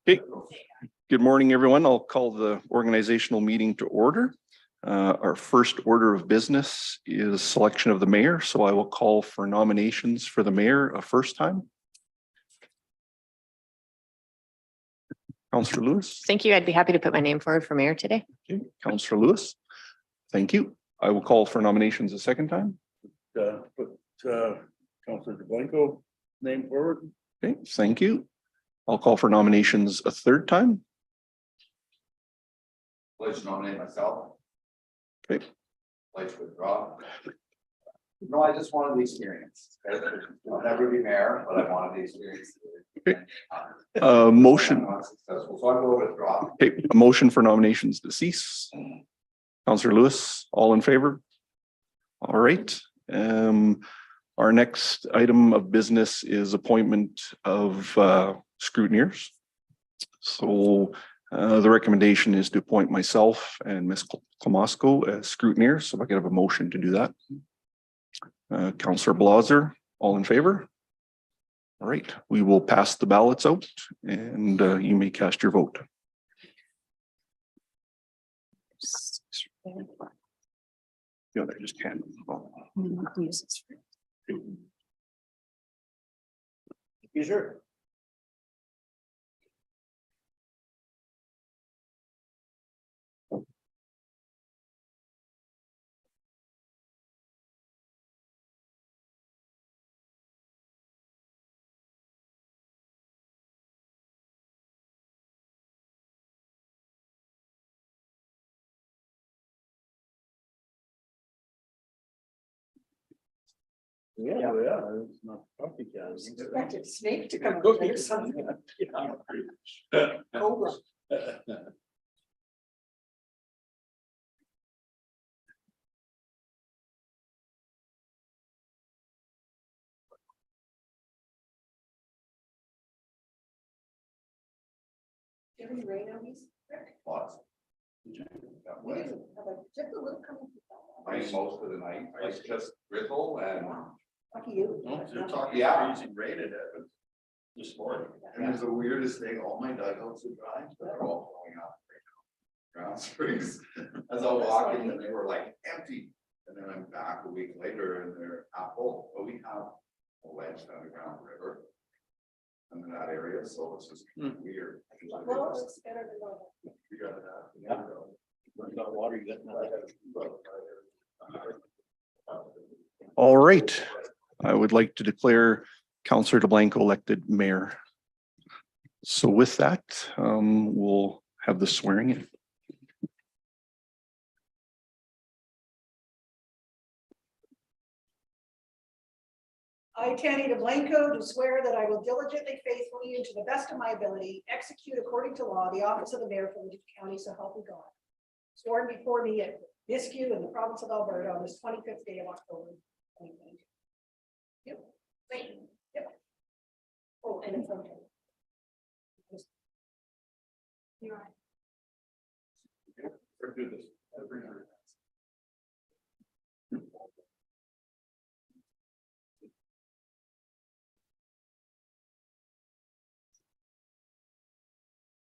Okay, good morning, everyone. I'll call the organizational meeting to order. Our first order of business is selection of the mayor, so I will call for nominations for the mayor a first time. Councillor Lewis. Thank you. I'd be happy to put my name forward for mayor today. Okay, Councillor Lewis. Thank you. I will call for nominations a second time. Put Councillor DeBlanco name forward. Okay, thank you. I'll call for nominations a third time. Let's nominate myself. Okay. Let's withdraw. No, I just wanted the experience. I'll never be mayor, but I wanted the experience. Motion. I'm not successful, so I will withdraw. Okay, a motion for nominations to cease. Councillor Lewis, all in favor? All right. Our next item of business is appointment of scrutineers. So the recommendation is to appoint myself and Ms. Klamosko as scrutineers. So if I could have a motion to do that. Councillor Blaser, all in favor? All right, we will pass the ballots out and you may cast your vote. Yeah, I just can't. You sure? Yeah, it's not copycat. Expected snake to come up there or something. Cobra. Do you have any rain on these? Lots. Just a little coming. Rain most of the night. It's just drizzle and. Wow, lucky you. You're talking Yeah. freezing rain it happened this morning. And there's the weirdest thing, all my dugouts are dry, but they're all blowing up right now. Ground springs, as I walk in, and they were like empty. And then I'm back a week later and they're half full, but we have a wedge down the ground river. In that area, so it's just weird. Well, it's better than normal. We got it out. Yeah. When you got water, you got nothing. All right, I would like to declare Councillor DeBlanco elected mayor. So with that, we'll have the swearing in. I, Tanny DeBlanco, do swear that I will diligently, faithfully, and to the best of my ability, execute according to law the office of the mayor for Leduc County, so help me God. Sworn before me at Nisku in the province of Alberta on this 25th day of October 2022. Yep. Wait. Yep. Oh, and it's okay. You're right. We're good this.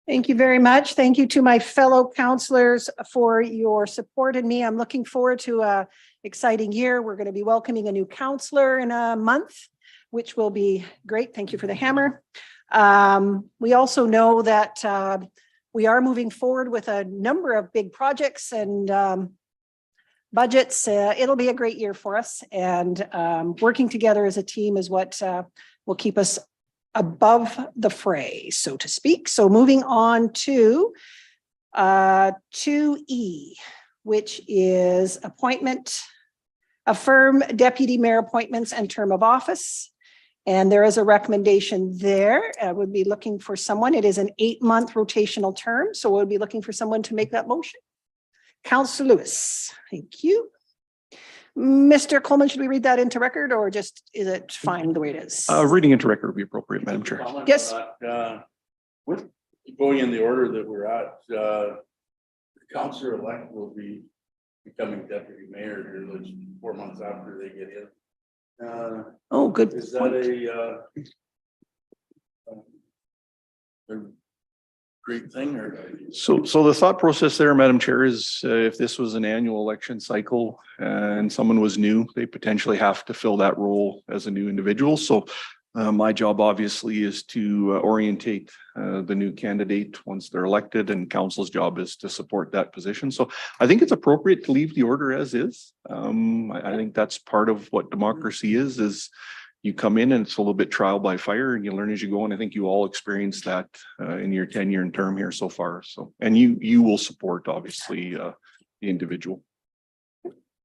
Thank you very much. Thank you to my fellow councillors for your support in me. I'm looking forward to an exciting year. We're going to be welcoming a new councillor in a month, which will be great. Thank you for the hammer. We also know that we are moving forward with a number of big projects and budgets. It'll be a great year for us, and working together as a team is what will keep us above the fray, so to speak. So moving on to 2E, which is appointment, affirm deputy mayor appointments and term of office. And there is a recommendation there. I would be looking for someone. It is an 8-month rotational term, so we'll be looking for someone to make that motion. Councillor Lewis, thank you. Mr. Coleman, should we read that into record or just is it fine the way it is? Reading into record would be appropriate, Madam Chair. Yes. With going in the order that we're at, the councillor elect will be becoming deputy mayor here, like 4 months after they get in. Oh, good Is that point. a great thing or? So the thought process there, Madam Chair, is if this was an annual election cycle and someone was new, they potentially have to fill that role as a new individual. So my job obviously is to orientate the new candidate once they're elected, and council's job is to support that position. So I think it's appropriate to leave the order as is. I think that's part of what democracy is you come in and it's a little bit trial by fire and you learn as you go. And I think you all experienced that in your tenure and term here so far. So, and you will support obviously the individual.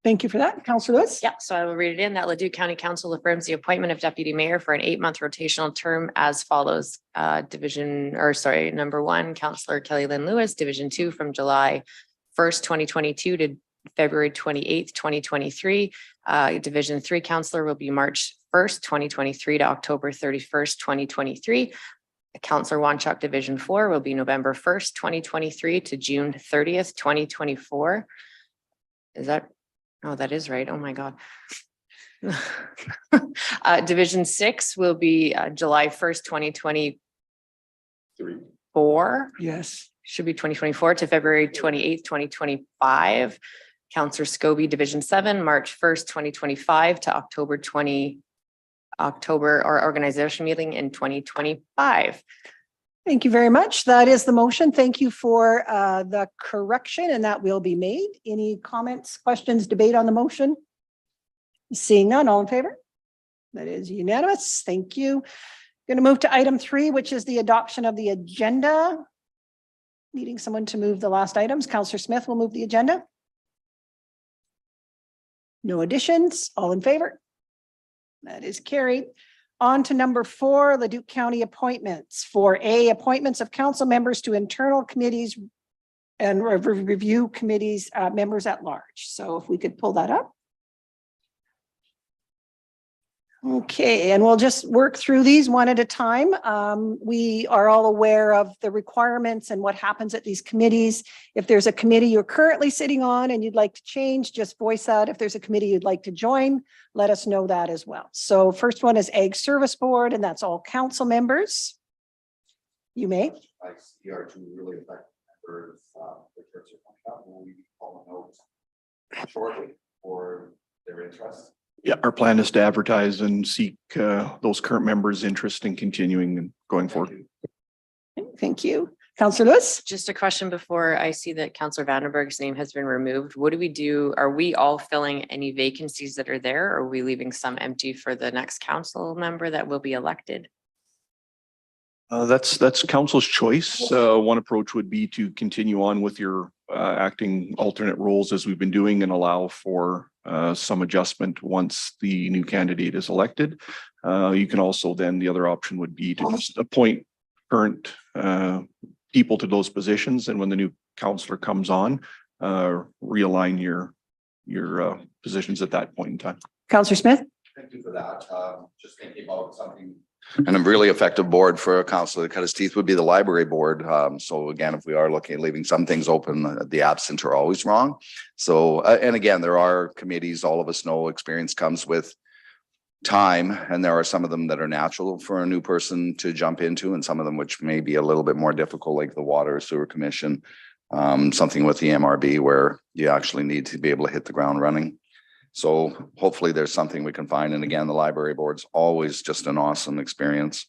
Thank you for that. Councillor Lewis? Yeah, so I will read it in that Leduc County Council affirms the appointment of deputy mayor for an 8-month rotational term as follows. Number 1, Councillor Kelly Lynn Lewis, Division 2 from July 1st, 2022 to February 28th, 2023. Division 3 councillor will be March 1st, 2023 to October 31st, 2023. Councillor Wanchuk Division 4 will be November 1st, 2023 to June 30th, 2024. Is that? Oh, that is right. Oh my God. Division 6 will be July 1st, 2024. Yes. Should be 2024 to February 28th, 2025. Councillor Scobie, Division 7, March 1st, 2025 to October or organization meeting in 2025. Thank you very much. That is the motion. Thank you for the correction, and that will be made. Any comments, questions, debate on the motion? Seeing none, all in favor? That is unanimous. Thank you. Going to move to item 3, which is the adoption of the agenda. Needing someone to move the last items. Councillor Smith will move the agenda. No additions. All in favor? That is carried. On to number 4, Leduc County appointments. For A, appointments of council members to internal committees and review committees, members at large. So if we could pull that up. Okay, and we'll just work through these one at a time. We are all aware of the requirements and what happens at these committees. If there's a committee you're currently sitting on and you'd like to change, just voice that. If there's a committee you'd like to join, let us know that as well. So first one is Ag Service Board, and that's all council members. You may. I see our 2 really effective members, the church are coming up, will we call a note shortly for their interest? Yeah, our plan is to advertise and seek those current members' interest in continuing and going forward. Thank you. Councillor Lewis? Just a question before I see that Councillor Vandenberg's name has been removed. What do we do? Are we all filling any vacancies that are there? Or are we leaving some empty for the next council member that will be elected? That's council's choice. One approach would be to continue on with your acting alternate roles as we've been doing and allow for some adjustment once the new candidate is elected. You can also then, the other option would be to just appoint current people to those positions, and when the new councillor comes on, realign your positions at that point in time. Councillor Smith? Thank you for that. Just thinking about something. And a really effective board for a council that cut his teeth would be the library board. So again, if we are looking at leaving some things open, the absent are always wrong. So, and again, there are committees, all of us know experience comes with time, and there are some of them that are natural for a new person to jump into, and some of them which may be a little bit more difficult, like the Water Sewer Commission, something with the MRB where you actually need to be able to hit the ground running. So hopefully there's something we can find. And again, the library board's always just an awesome experience.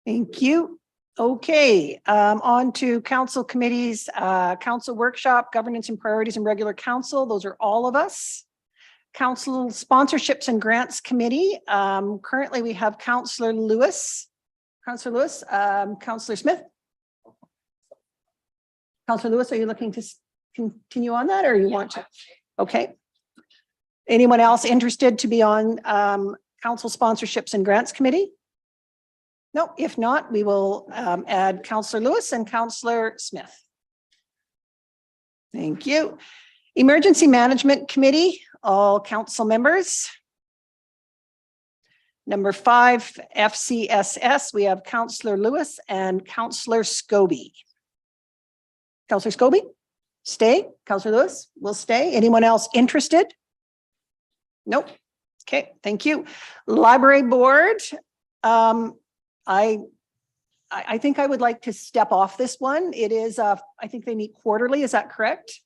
Thank you. Okay, on to council committees, council workshop, governance and priorities and regular council. Those are all of us. Council sponsorships and grants committee. Currently we have Councillor Lewis. Councillor Lewis, Councillor Smith. Councillor Lewis, are you looking to continue on that, or you want to? Okay. Anyone else interested to be on council sponsorships and grants committee? No, if not, we will add Councillor Lewis and Councillor Smith. Thank you. Emergency Management Committee, all council members. Number 5, FCSS, we have Councillor Lewis and Councillor Scobie. Councillor Scobie? Stay. Councillor Lewis will stay. Anyone else interested? Nope. Okay, thank you. Library board. I I think I would like to step off this one. It is, I think they meet quarterly. Is that correct?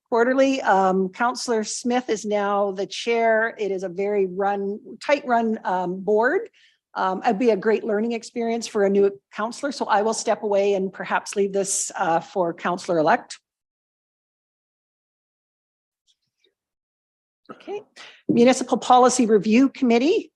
Quarterly. Councillor Smith is now the chair. It is a very tight run board. It'd be a great learning experience for a new councillor. So I will step away and perhaps leave this for councillor-elect. Okay. Municipal Policy Review Committee,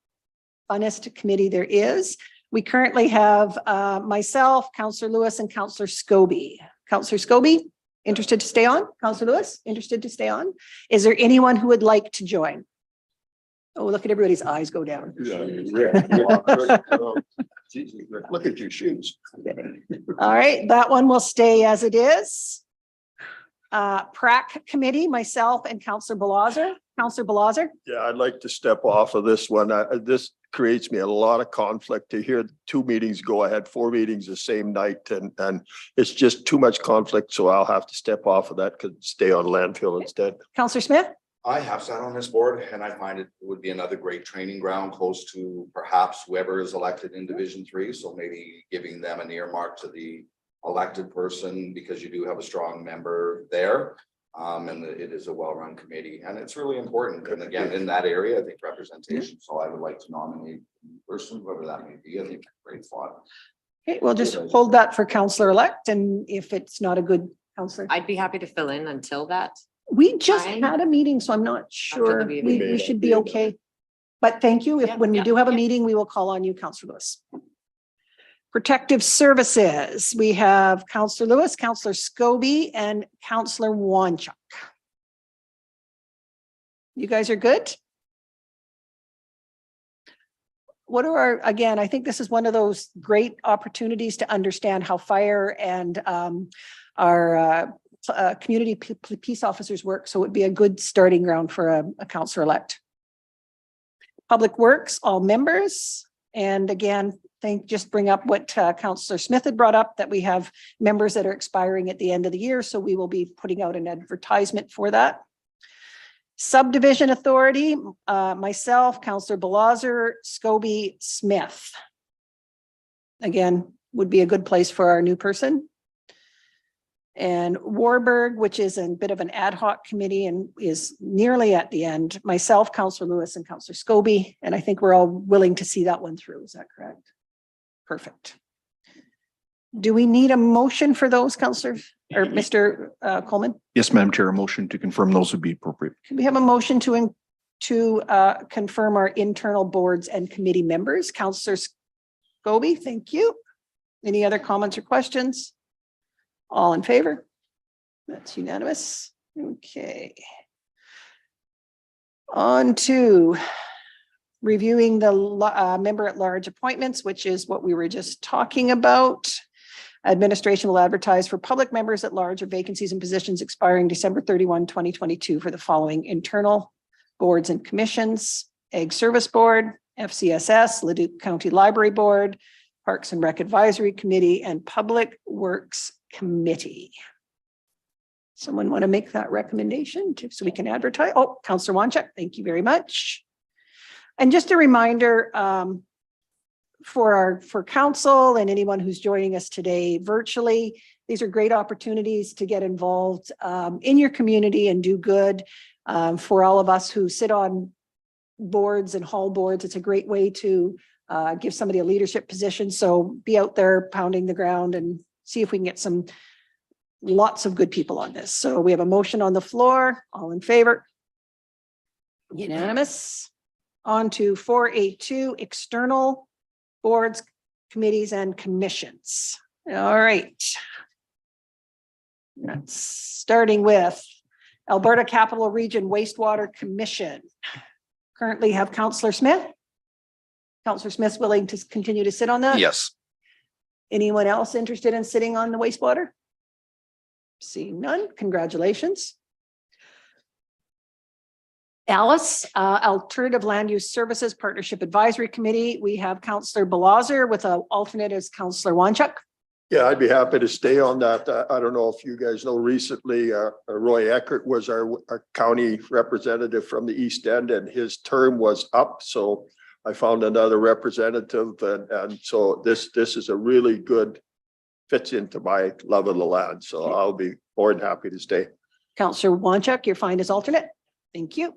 funnest committee there is. We currently have myself, Councillor Lewis, and Councillor Scobie. Councillor Scobie, interested to stay on? Councillor Lewis, interested to stay on? Is there anyone who would like to join? Oh, look at everybody's eyes go down. Look at your shoes. All right, that one will stay as it is. PrAC Committee, myself and Councillor Balazer. Councillor Balazer? Yeah, I'd like to step off of this one. This creates me a lot of conflict to hear 2 meetings go ahead, 4 meetings the same night, and it's just too much conflict. So I'll have to step off of that, could stay on landfill instead. Councillor Smith? I have sat on this board and I find it would be another great training ground close to perhaps whoever is elected in Division 3. So maybe giving them an earmark to the elected person because you do have a strong member there. And it is a well-run committee and it's really important. And again, in that area, I think representation. So I would like to nominate a person, whoever that may be. I think great thought. Okay, we'll just hold that for councillor-elect, and if it's not a good councillor. I'd be happy to fill in until that. We just Fine. had a meeting, so I'm not sure. the meeting. We should be okay. But thank you. Yeah, When we yeah, do have a yeah. meeting, we will call on you, Councillor Lewis. Protective Services, we have Councillor Lewis, Councillor Scobie, and Councillor Wanchuk. You guys are good? What are our, again, I think this is one of those great opportunities to understand how fire and our community peace officers work. So it would be a good starting ground for a councillor-elect. Public Works, all members. And again, just bring up what Councillor Smith had brought up, that we have members that are expiring at the end of the year. So we will be putting out an advertisement for that. Subdivision Authority, myself, Councillor Balazer, Scobie, Smith. Again, would be a good place for our new person. And Warburg, which is a bit of an ad hoc committee and is nearly at the end. Myself, Councillor Lewis, and Councillor Scobie. And I think we're all willing to see that one through. Is that correct? Perfect. Do we need a motion for those, Councillor or Mr. Coleman? Yes, Madam Chair, a motion to confirm those would be appropriate. Can we have a motion to confirm our internal boards and committee members? Councillor Scobie, thank you. Any other comments or questions? All in favor? That's unanimous. Okay. On to reviewing the member at large appointments, which is what we were just talking about. Administration will advertise for public members at large or vacancies and positions expiring December 31, 2022 for the following internal boards and commissions: Ag Service Board, FCSS, Leduc County Library Board, Parks and Rec Advisory Committee, and Public Works Committee. Someone want to make that recommendation so we can advertise? Oh, Councillor Wanchuk, thank you very much. And just a reminder for council and anyone who's joining us today virtually, these are great opportunities to get involved in your community and do good. For all of us who sit on boards and hall boards, it's a great way to give somebody a leadership position. So be out there pounding the ground and see if we can get lots of good people on this. So we have a motion on the floor. All in favor? Unanimous. On to 482, external boards, committees, and commissions. All right. That's starting with Alberta Capital Region Wastewater Commission. Currently have Councillor Smith. Councillor Smith's willing to continue to sit on that? Yes. Anyone else interested in sitting on the wastewater? Seeing none, congratulations. Alice, Alternative Land Use Services Partnership Advisory Committee. We have Councillor Balazer with an alternate as Councillor Wanchuk. Yeah, I'd be happy to stay on that. I don't know if you guys know, recently Roy Eckert was our county representative from the East End and his term was up. So I found another representative and so this is a really good, fits into my love of the land. So I'll be more than happy to stay. Counselor Wanchuk, you're fine as alternate. Thank you.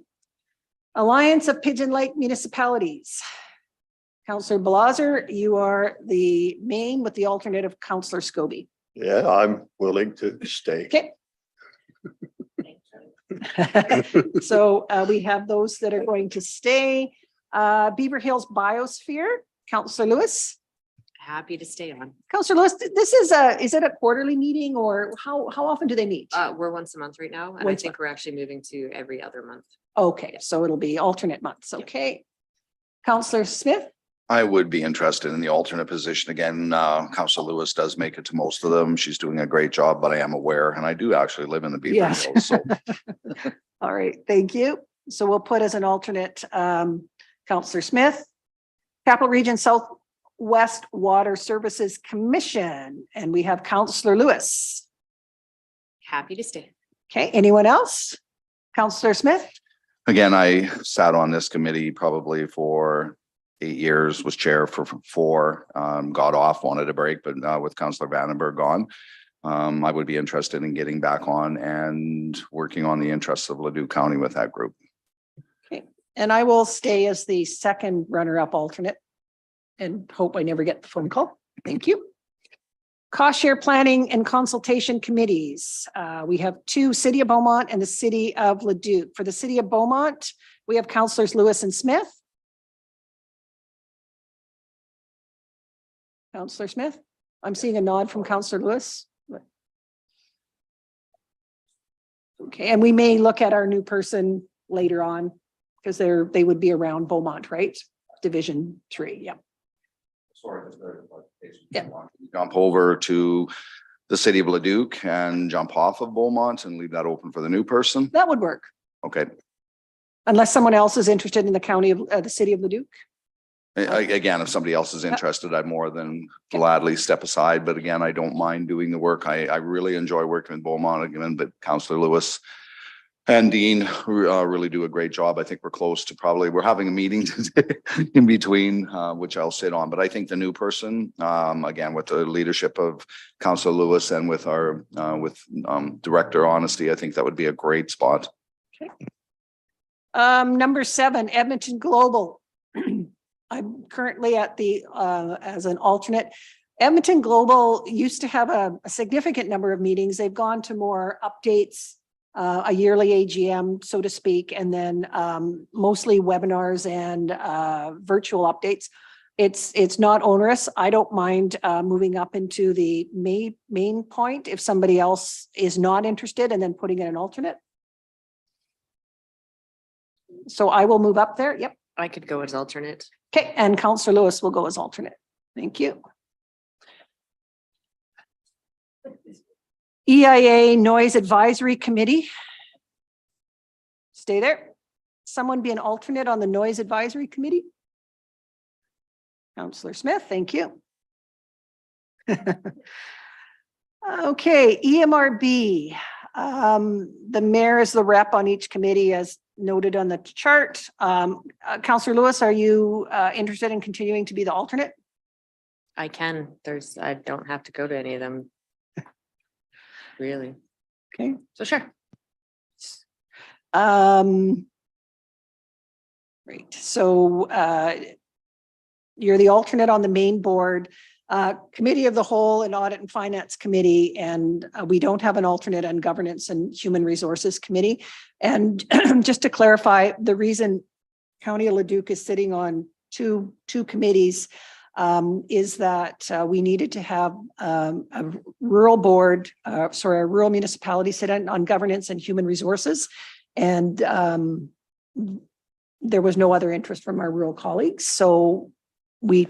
Alliance of Pigeon Lake Municipalities. Counselor Blaser, you are the main with the alternate of Counselor Scobie. Yeah, I'm willing to stay. Okay. So we have those that are going to stay. Beaver Hills Biosphere, Counselor Lewis. Happy to stay on. Counselor Lewis, this is it a quarterly meeting or how often do they meet? We're once a month right now, and I Once a think we're actually moving to every other month. Okay, so it'll be alternate months. Okay. Counselor Smith. I would be interested in the alternate position again. Council Lewis does make it to most of them. She's doing a great job, but I am aware, and I do actually live in the Beaver Yes. Hills. So All right, thank you. So we'll put as an alternate, Counselor Smith. Capital Region Southwest Water Services Commission, and we have Counselor Lewis. Happy to stay. Okay, anyone else? Counselor Smith? again, I sat on this committee probably for 8 years, was chair for 4, got off, wanted a break, but with Councillor Vandenberg gone, I would be interested in getting back on and working on the interests of Leduc County with that group. Okay, and I will stay as the second runner-up alternate and hope I never get the phone call. Thank you. Cost share planning and consultation committees. We have 2, City of Beaumont and the City of Leduc. For the City of Beaumont, we have Councillors Lewis and Smith. Councillor Smith, I'm seeing a nod from Councillor Lewis. Okay, and we may look at our new person later on because they would be around Beaumont, right? Division 3, yeah. Sorry, just very clarification. Yeah. Jump over to the City of Leduc and jump off of Beaumont and leave that open for the new person. That would work, Okay. unless someone else is interested in the county of the City of Leduc. Again, if somebody else is interested, I'd more than gladly step aside. But again, I don't mind doing the work. I really enjoy working with Beaumont again, but Councillor Lewis and Dean really do a great job. I think we're close to we're having a meeting today in between, which I'll sit on. But I think the new person, again, with the leadership of Councillor Lewis and with our Director Honesty, I think that would be a great spot. Okay. Number 7, Edmonton Global. I'm currently at the as an alternate. Edmonton Global used to have a significant number of meetings. They've gone to more updates, a yearly AGM, so to speak, and then mostly webinars and virtual updates. It's not onerous. I don't mind moving up into the main point if somebody else is not interested, and then putting in an alternate. So I will move up there. Yep. I could go as alternate. Okay, and Councillor Lewis will go as alternate. Thank you. EIA Noise Advisory Committee. Stay there. Someone be an alternate on the Noise Advisory Committee? Councillor Smith, thank you. Okay, EMRB. The mayor is the rep on each committee as noted on the chart. Councillor Lewis, are you interested in continuing to be the alternate? I can. I don't have to go to any of them. Really. Okay. So sure. Great. So you're the alternate on the main board, Committee of the Whole and Audit and Finance Committee, and we don't have an alternate on Governance and Human Resources Committee. And just to clarify, the reason County of Leduc is sitting on two committees is that we needed to have a rural board, a rural municipality sit on Governance and Human Resources, and there was no other interest from our rural colleagues, so we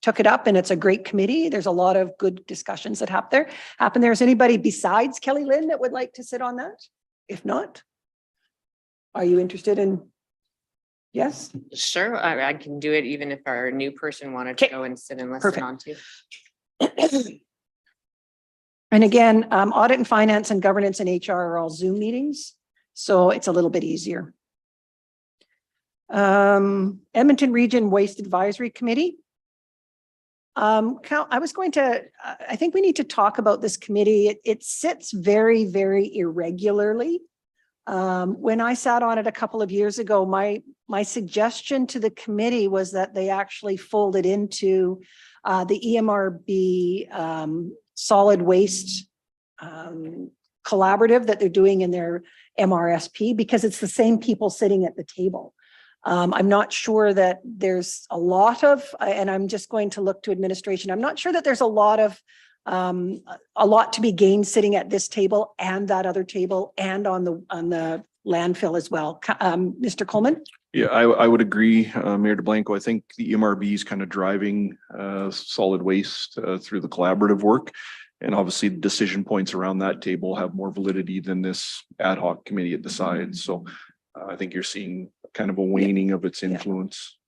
took it up, and it's a great committee. There's a lot of good discussions that happen there. Is anybody besides Kelly Lynn that would like to sit on that? If not, are you interested in? Yes. Sure. I can do it even if our new person wanted to go and sit and listen on too. And again, Audit and Finance and Governance and HR are all Zoom meetings, so it's a little bit easier. Edmonton Region Waste Advisory Committee. I was going to, I think we need to talk about this committee. It sits very, very irregularly. When I sat on it a couple of years ago, my suggestion to the committee was that they actually folded into the EMRB solid waste collaborative that they're doing in their MRSP, because it's the same people sitting at the table. I'm not sure that there's a lot of, and I'm just going to look to administration. I'm not sure that there's a lot to be gained sitting at this table and that other table and on the landfill as well. Mr. Coleman? Yeah, I would agree, Mayor DeBlanco. I think the EMRB is kind of driving solid waste through the collaborative work. And obviously the decision points around that table have more validity than this ad hoc committee at the side. So I think you're seeing kind of a waning of its influence.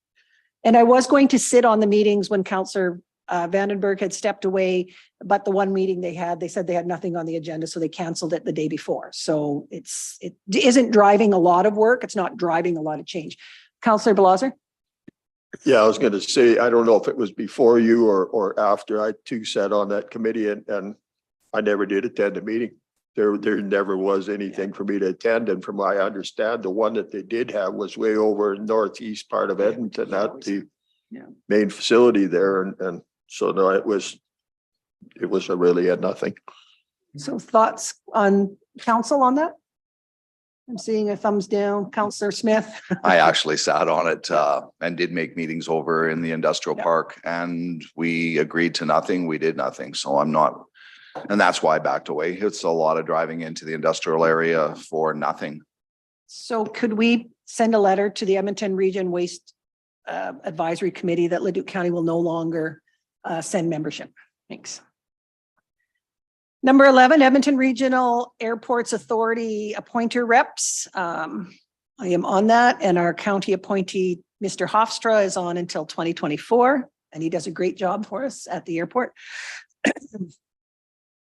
And I was going to sit on the meetings when Councillor Vandenberg had stepped away, but the one meeting they said they had nothing on the agenda, so they canceled it the day before. So it isn't driving a lot of work. It's not driving a lot of change. Councillor Blaser? Yeah, I was going to say, I don't know if it was before you or after. I too sat on that committee and I never did attend a meeting. There never was anything for me to attend. And from what I understand, the one that they did have was way over in northeast part of Edmonton at the main facility there. And so no, it was really at nothing. So thoughts on council on that? I'm seeing a thumbs down. Councillor Smith? I actually sat on it and did make meetings over in the industrial park, and we agreed to nothing. We did nothing. So I'm not, and that's why I backed away. It's a lot of driving into the industrial area for nothing. So could we send a letter to the Edmonton Region Waste Advisory Committee that Leduc County will no longer send membership? Thanks. Number 11, Edmonton Regional Airports Authority appointer reps. I am on that, and our county appointee, Mr. Hofstra, is on until 2024, and he does a great job for us at the airport.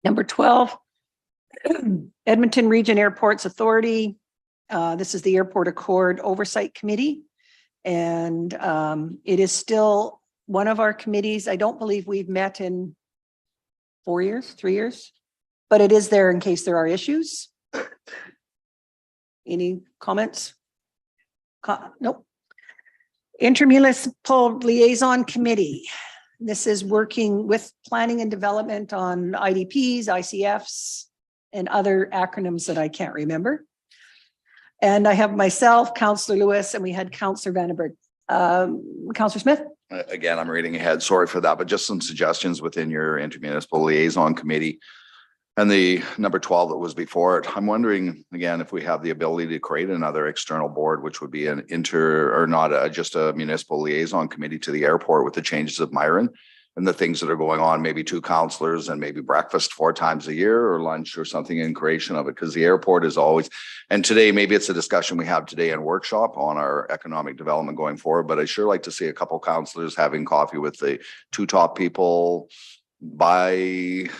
Number 12, Edmonton Region Airports Authority. This is the Airport Accord Oversight Committee, and it is still one of our committees. I don't believe we've met in 4 years, 3 years. But it is there in case there are issues. Any comments? Nope. Intermunicipal Liaison Committee. This is working with planning and development on IDPs, ICFs, and other acronyms that I can't remember. And I have myself, Councillor Lewis, and we had Councillor Vandenberg. Councillor Smith? Again, I'm reading ahead. Sorry for that, but just some suggestions within your intermunicipal liaison committee. And the number 12 that was before it, I'm wondering, again, if we have the ability to create another external board, which would be an just a municipal liaison committee to the airport with the changes of Myron and the things that are going on, maybe 2 councillors and maybe breakfast 4 times a year or lunch or something in creation of it, because the airport is always, and today, maybe it's a discussion we have today in workshop on our economic development going forward, but I sure like to see a couple councillors having coffee with the 2 top people by,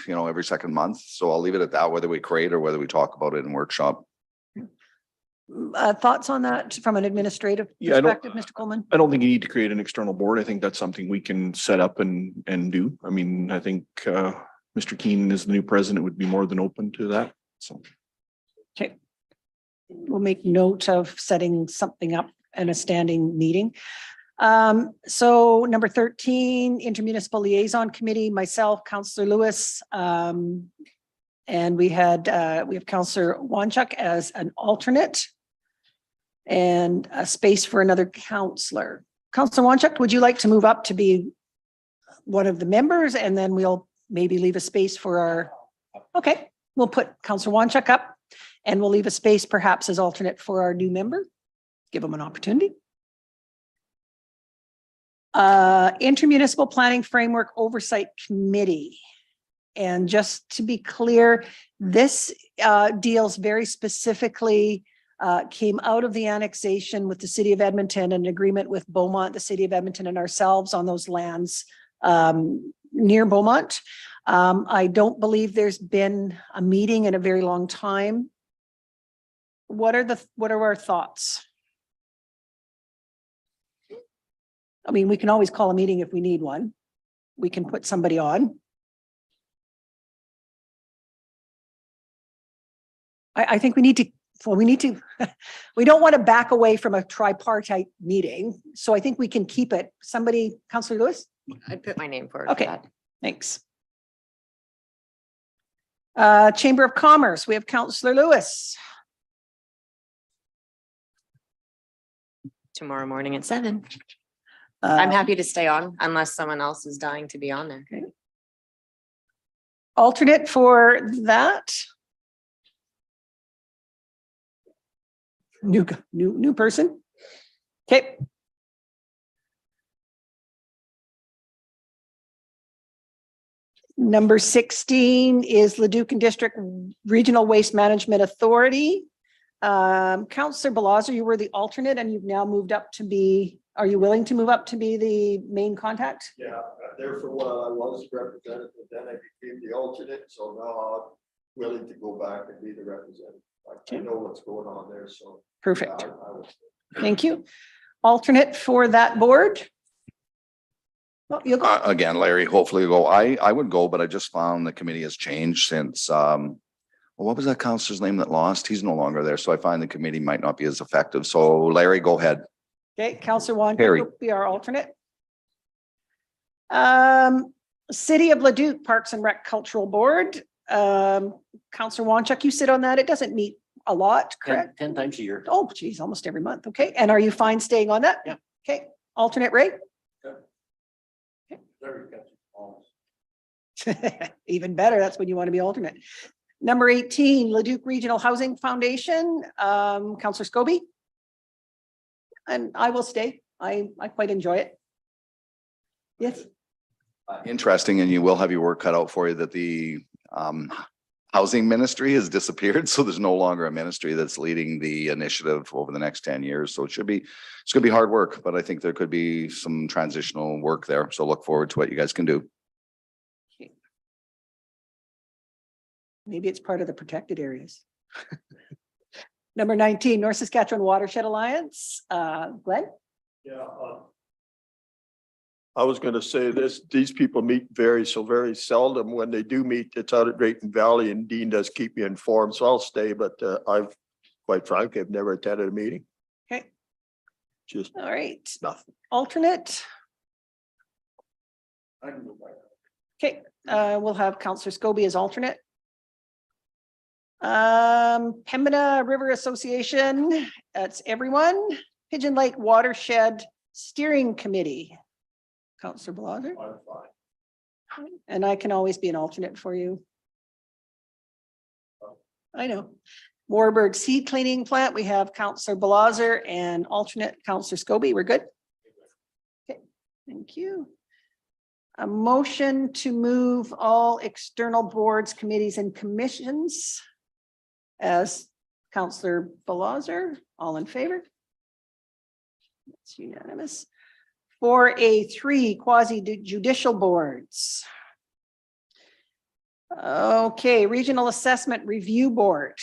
every second month. So I'll leave it at that, whether we create or whether we talk about it in workshop. Thoughts on that from an administrative Yeah, perspective, Mr. Coleman? I don't think you need to create an external board. I think that's something we can set up and do. I mean, I think Mr. Keenan as the new president would be more than open to that. So. Okay. We'll make note of setting something up in a standing meeting. So number 13, Intermunicipal Liaison Committee, myself, Councillor Lewis, and we have Councillor Wanchuk as an alternate and a space for another councillor. Councillor Wanchuk, would you like to move up to be one of the members, and then we'll maybe leave a space for our, okay, we'll put Councillor Wanchuk up and we'll leave a space perhaps as alternate for our new member. Give him an opportunity. Intermunicipal Planning Framework Oversight Committee. And just to be clear, this deals very specifically, came out of the annexation with the City of Edmonton, an agreement with Beaumont, the City of Edmonton, and ourselves on those lands near Beaumont. I don't believe there's been a meeting in a very long time. What are our thoughts? I mean, we can always call a meeting if we need one. We can put somebody on. I think we need to, we don't want to back away from a tripartite meeting. So I think we can keep it. Somebody, Councillor Lewis? I'd put my name forward for Okay, that. thanks. Chamber of Commerce, we have Councillor Lewis. Tomorrow morning at 7. I'm Uh, happy to stay on unless someone else is dying to be on there. Alternate for that? New person? Okay. Number 16 is Leduc District Regional Waste Management Authority. Councillor Balazer, you were the alternate and you've now moved up to be, are you willing to move up to be the main contact? Yeah, there for a while I was representative, then I became the alternate, so now I'm willing to go back and be the representative. I know what's going on there, so. Perfect. yeah, I was- Thank you. Alternate for that board? Oh, you'll go. Again, Larry, hopefully go. I would go, but I just found the committee has changed since, well, what was that counselor's name that lost? He's no longer there. So I find the committee might not be as effective. So Larry, go ahead. Okay, Councillor Juan Harry. will be our alternate. City of Leduc Parks and Rec Cultural Board. Councillor Wanchuk, you sit on that. It doesn't meet a lot, correct? 10 times a year. Oh, geez, almost every month. Okay, and are you fine staying on that? Yeah. Okay, alternate Ray? Larry got you almost. Even better, that's when you want to be alternate. Number 18, Leduc Regional Housing Foundation, Councillor Scobie. And I will stay. I quite enjoy it. Yes, Interesting, and you will have your work cut out for you that the housing ministry has disappeared. So there's no longer a ministry that's leading the initiative over the next 10 years. So it's gonna be hard work, but I think there could be some transitional work there. So look forward to what you guys can do. maybe it's part of the protected areas. Number 19, North Saskatchewan Watershed Alliance, Glenn? Yeah. I was gonna say this, these people meet very seldom. When they do meet, it's out at Drayton Valley and Dean does keep me informed, so I'll stay, but I've, quite frankly, I've never attended a meeting. Okay. Just All right, nothing. alternate. I can go back. Okay, we'll have Councillor Scobie as alternate. Pembina River Association, that's everyone. Pigeon Lake Watershed Steering Committee. Councillor Blaser, I'm fine. and I can always be an alternate for you. I know. Warburg Seed Cleaning Plant, we have Councillor Blaser and alternate Councillor Scobie. We're good? Okay, thank you. A motion to move all external boards, committees, and commissions as Councillor Blaser. All in favor? It's unanimous. 4A3 quasi judicial boards. Okay, Regional Assessment Review Board.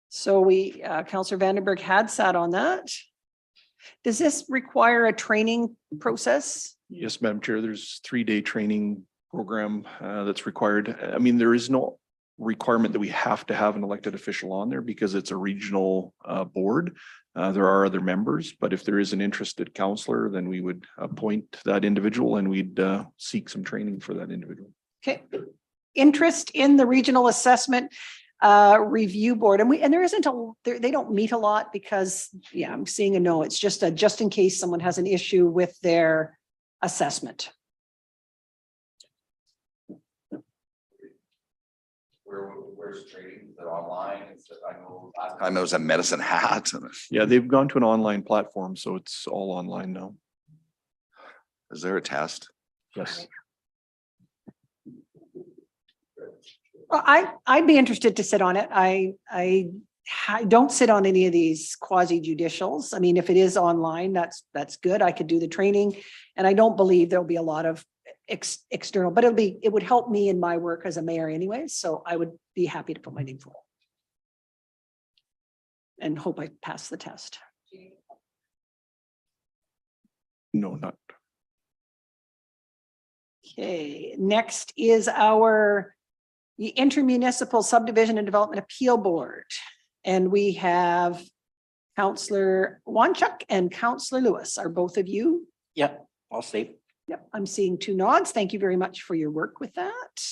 So we, Councillor Vandenberg had sat on that. Does this require a training process? Yes, Madam Chair, there's 3-day training program that's required. I mean, there is no requirement that we have to have an elected official on there because it's a regional board. There are other members, but if there is an interested counselor, then we would appoint that individual and we'd seek some training for that individual. Okay. Interest in the Regional Assessment Review Board, and there isn't a, they don't meet a lot because, yeah, I'm seeing a no. It's just a just in case someone has an issue with their assessment. Where's training? Is it online? I know last time it was a Medicine Hat. Yeah, they've gone to an online platform, so it's all online now. Is there a test? Yes. Well, I'd be interested to sit on it. I don't sit on any of these quasi judicials. I mean, if it is online, that's good. I could do the training, and I don't believe there'll be a lot of external, but it would help me in my work as a mayor anyway. So I would be happy to put my name forward. and hope I pass the test. No, not. Okay, next is our the Intermunicipal Subdivision and Development Appeal Board. And we have Counselor Wanchuk and Counselor Lewis. Are both of you? Yep, I'll stay. Yep, I'm seeing two nods. Thank you very much for your work with that.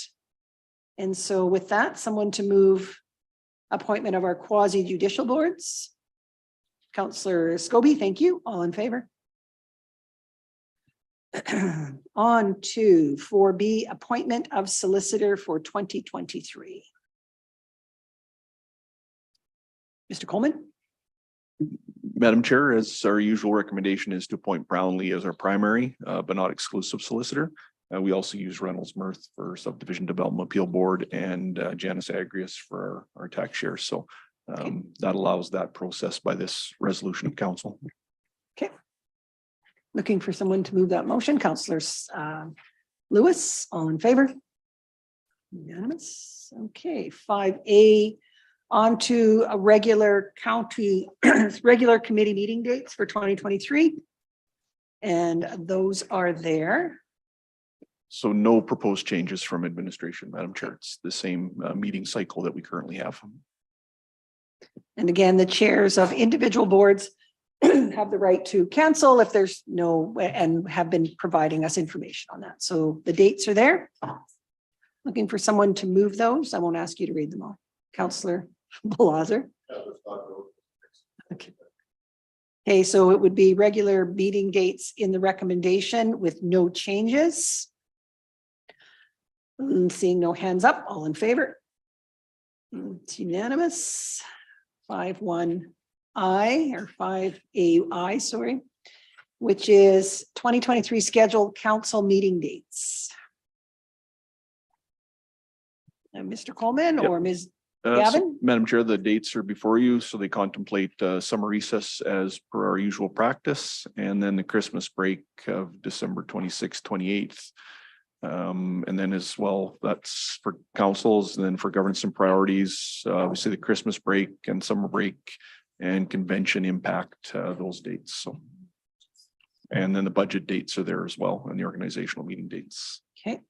And so with that, someone to move appointment of our quasi judicial boards. Counselor Scobie, thank you. All in favor? On to 4B, appointment of solicitor for 2023. Mr. Coleman? Madam Chair, as our usual recommendation is to appoint Brownlee as our primary, but not exclusive solicitor. We also use Reynolds Mirth for Subdivision Development Appeal Board and Janice Agrius for our tax share. So that allows that process by this resolution of council. Okay. Looking for someone to move that motion. Councillors Lewis, all in favor? Unanimous. Okay, 5A, on to a regular committee meeting dates for 2023. And those are there. So no proposed changes from administration, Madam Chair. It's the same meeting cycle that we currently have. And again, the chairs of individual boards have the right to cancel if there's no, and have been providing us information on that. So the dates are there. Looking for someone to move those. I won't ask you to read them all. Councillor Blazer. Okay. Okay, so it would be regular meeting dates in the recommendation with no changes. Seeing no hands up, all in favor? It's unanimous. 5-1I or 5AI, sorry, which is 2023 scheduled council meeting dates. And Mr. Coleman or Ms. So, Gavin? Madam Chair, the dates are before you, so they contemplate summer recess as per our usual practice, and then the Christmas break of December 26th, 28th. And then as well, that's for councils, and then for governance and priorities, obviously the Christmas break and summer break and convention impact those dates. So, and then the budget dates are there as well, and the organizational meeting dates. Okay.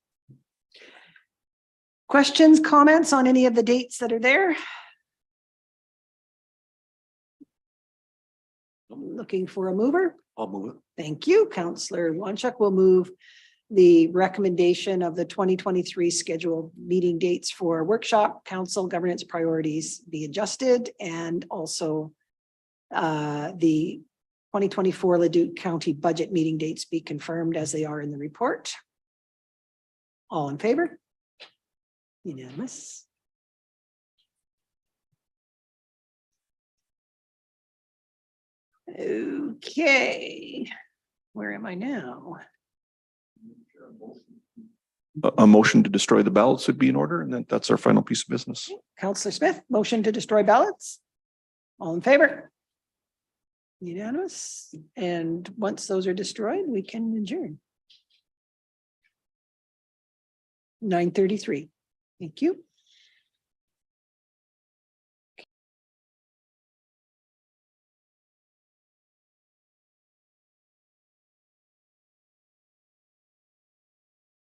Questions, comments on any of the dates that are there? Looking for a mover? I'll move it. Thank you. Councillor Wanchuk will move the recommendation of the 2023 scheduled meeting dates for workshop, council governance priorities be adjusted, and also the 2024 Leduc County budget meeting dates be confirmed as they are in the report. All in favor? Unanimous. Okay, where am I now? A motion to destroy the ballots would be in order, and then that's our final piece of business. Councillor Smith, motion to destroy ballots. All in favor? Unanimous. And once those are destroyed, we can adjourn. 9:33. Thank you.